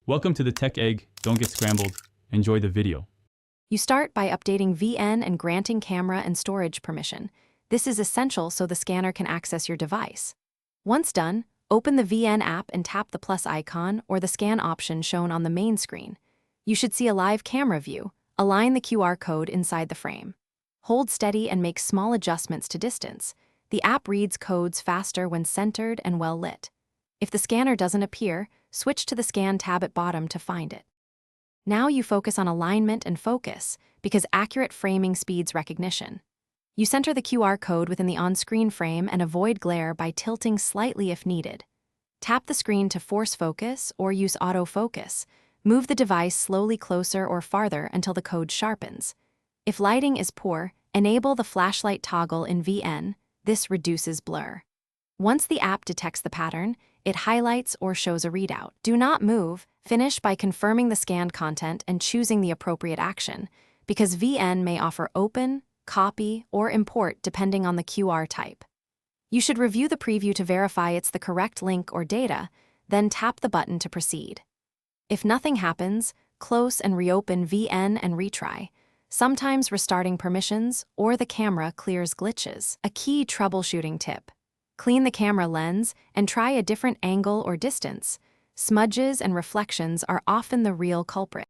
Welcome to the Tech Egg. Don't get scrambled. Enjoy the video. You start by updating VN and granting camera and storage permission. This is essential so the scanner can access your device. Once done, open the VN app and tap the plus icon or the scan option shown on the main screen. You should see a live camera view. Align the QR code inside the frame. Hold steady and make small adjustments to distance. The app reads codes faster when centered and well lit. If the scanner doesn't appear, switch to the Scan tab at bottom to find it. Now you focus on alignment and focus, because accurate framing speeds recognition. You center the QR code within the on-screen frame and avoid glare by tilting slightly if needed. Tap the screen to force focus or use autofocus. Move the device slowly closer or farther until the code sharpens. If lighting is poor, enable the flashlight toggle in VN. This reduces blur. Once the app detects the pattern, it highlights or shows a readout. Do not move. Finish by confirming the scanned content and choosing the appropriate action, because VN may offer open, copy, or import depending on the QR type. You should review the preview to verify it's the correct link or data, then tap the button to proceed. If nothing happens, close and reopen VN and retry. Sometimes restarting permissions or the camera clears glitches. A key troubleshooting tip: clean the camera lens and try a different angle or distance. Smudges and reflections are often the real culprit.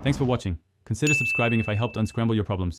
Thanks for watching. Consider subscribing if I helped unscramble your problems.